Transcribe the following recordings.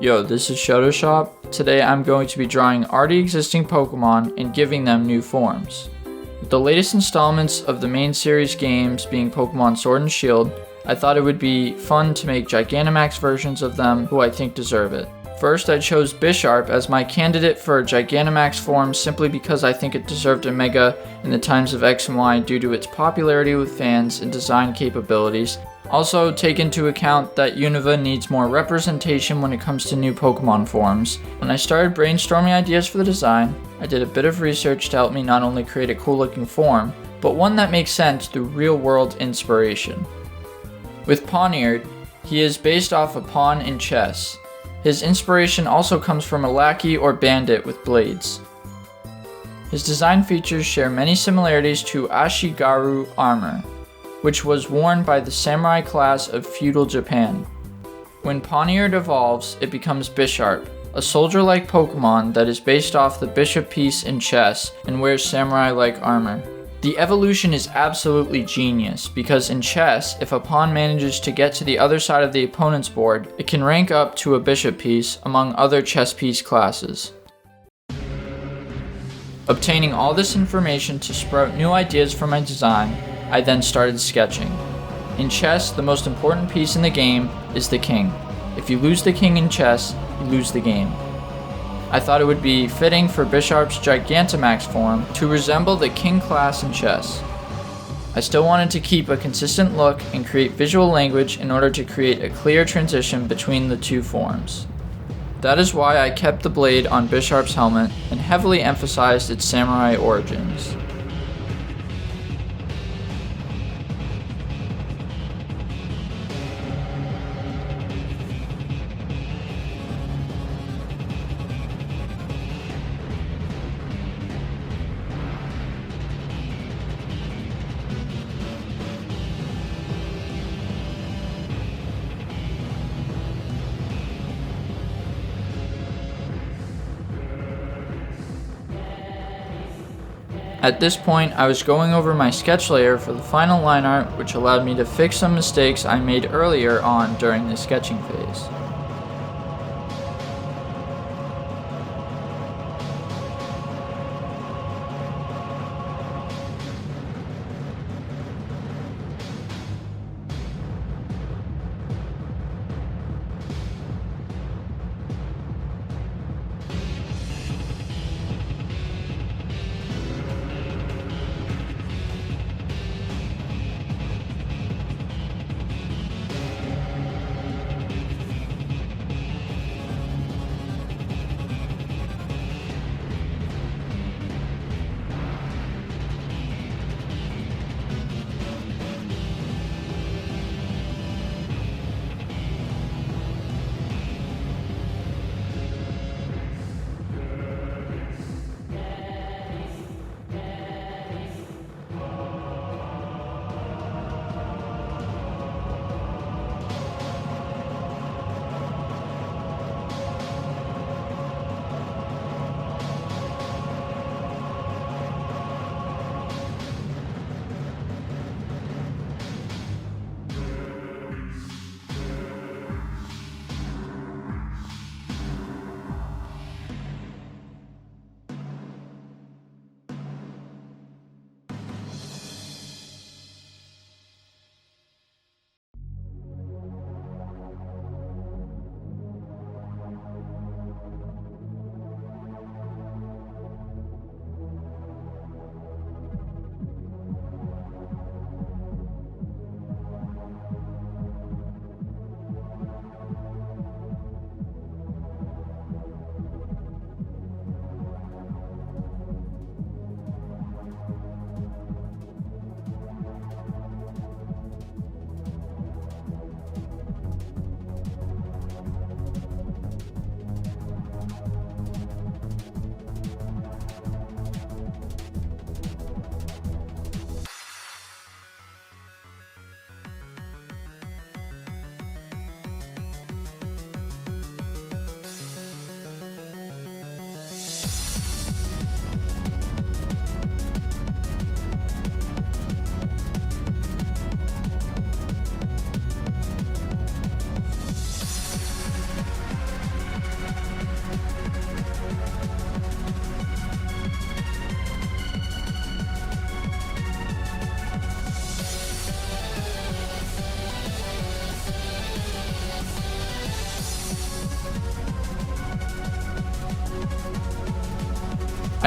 Yo, this is Shop. Today I'm going to be drawing already existing Pokemon and giving them new forms. With the latest installments of the main series games being Pokemon Sword and Shield, I thought it would be fun to make Gigantamax versions of them who I think deserve it. First, I chose Bisharp as my candidate for a Gigantamax form simply because I think it deserved a Mega in the times of X and Y due to its popularity with fans and design capabilities. Also, take into account that Unova needs more representation when it comes to new Pokemon forms. When I started brainstorming ideas for the design, I did a bit of research to help me not only create a cool looking form, but one that makes sense through real world inspiration. With Pawniard, he is based off a pawn in chess. His inspiration also comes from a lackey or bandit with blades. His design features share many similarities to Ashigaru armor, which was worn by the samurai class of feudal Japan. When Pawniard evolves, it becomes Bisharp, a soldier-like Pokemon that is based off the bishop piece in chess and wears samurai-like armor. The evolution is absolutely genius, because in chess, if a pawn manages to get to the other side of the opponent's board, it can rank up to a bishop piece among other chess piece classes. Obtaining all this information to sprout new ideas for my design, I then started sketching. In chess, the most important piece in the game is the king. If you lose the king in chess, you lose the game. I thought it would be fitting for Bisharp's Gigantamax form to resemble the king class in chess. I still wanted to keep a consistent look and create visual language in order to create a clear transition between the two forms. That is why I kept the blade on Bisharp's helmet and heavily emphasized its samurai origins. At this point, I was going over my sketch layer for the final line art, which allowed me to fix some mistakes I made earlier on during the sketching phase.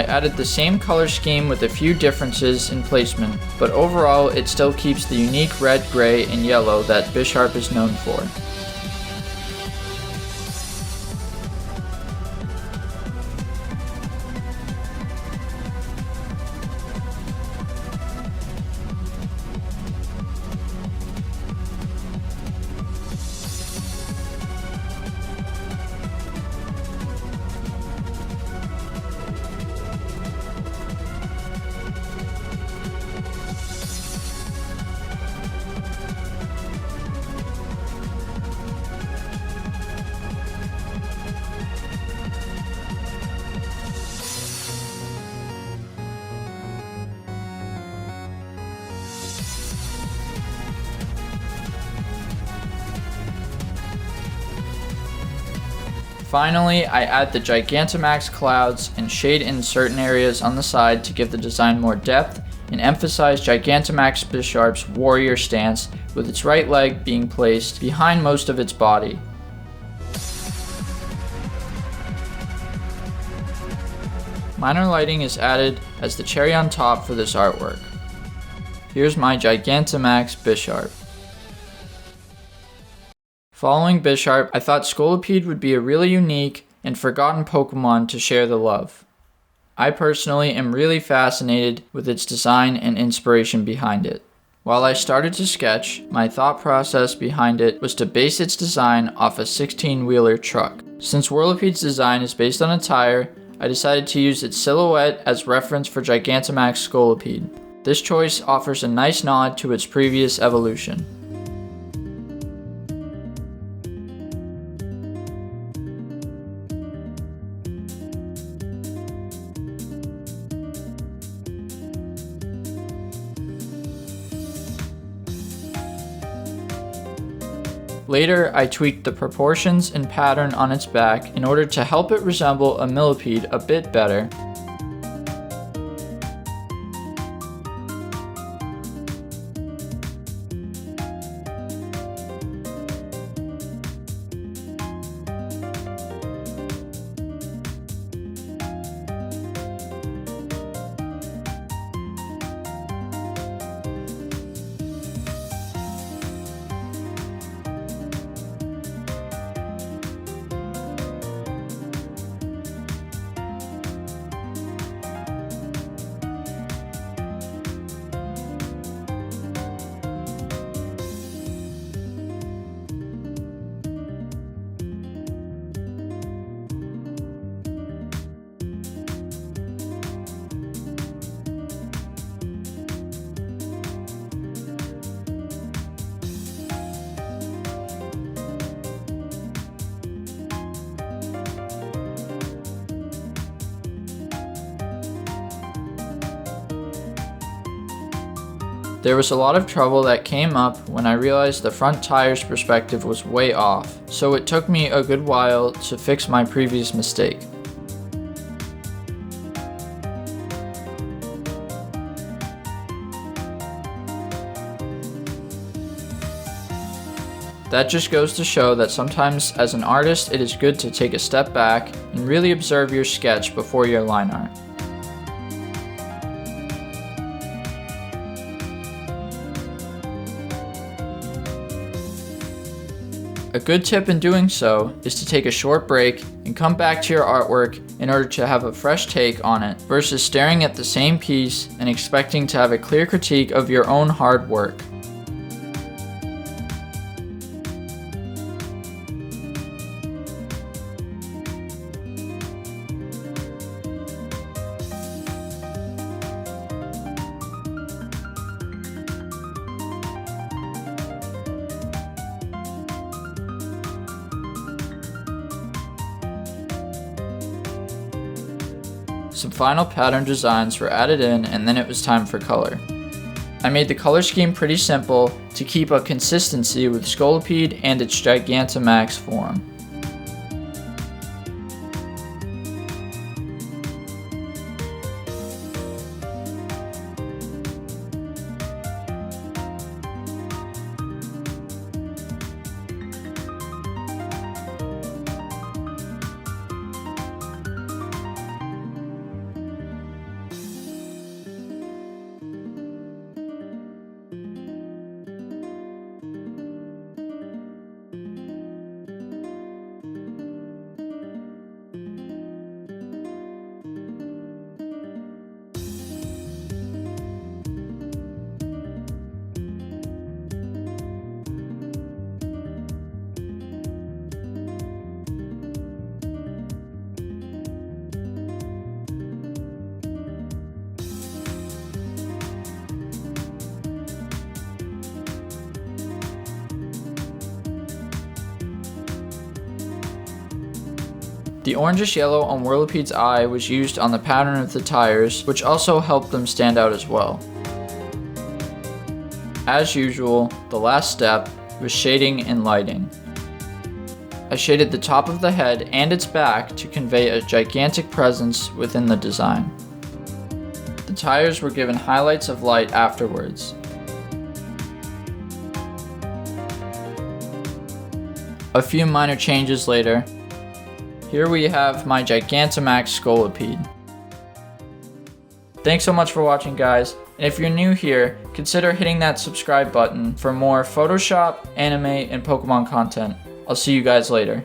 I added the same color scheme with a few differences in placement, but overall it still keeps the unique red, gray, and yellow that Bisharp is known for. Finally, I add the Gigantamax clouds and shade in certain areas on the side to give the design more depth and emphasize Gigantamax Bisharp's warrior stance, with its right leg being placed behind most of its body. Minor lighting is added as the cherry on top for this artwork. Here's my Gigantamax Bisharp. Following Bisharp, I thought Scolipede would be a really unique and forgotten Pokemon to share the love. I personally am really fascinated with its design and inspiration behind it. While I started to sketch, my thought process behind it was to base its design off a 16-wheeler truck. Since Whirlipede's design is based on a tire, I decided to use its silhouette as reference for Gigantamax Scolipede. This choice offers a nice nod to its previous evolution. Later, I tweaked the proportions and pattern on its back in order to help it resemble a millipede a bit better. There was a lot of trouble that came up when I realized the front tire's perspective was way off, so it took me a good while to fix my previous mistake. That just goes to show that sometimes as an artist it is good to take a step back and really observe your sketch before your line art. A good tip in doing so is to take a short break and come back to your artwork in order to have a fresh take on it, versus staring at the same piece and expecting to have a clear critique of your own hard work. Some final pattern designs were added in, and then it was time for color. I made the color scheme pretty simple to keep a consistency with Scolipede and its Gigantamax form. The orangish yellow on Whirlipede's eye was used on the pattern of the tires, which also helped them stand out as well. As usual, the last step was shading and lighting. I shaded the top of the head and its back to convey a gigantic presence within the design. The tires were given highlights of light afterwards. A few minor changes later, here we have my Gigantamax Scolipede. Thanks so much for watching, guys, and if you're new here, consider hitting that subscribe button for more Photoshop, anime, and Pokemon content. I'll see you guys later.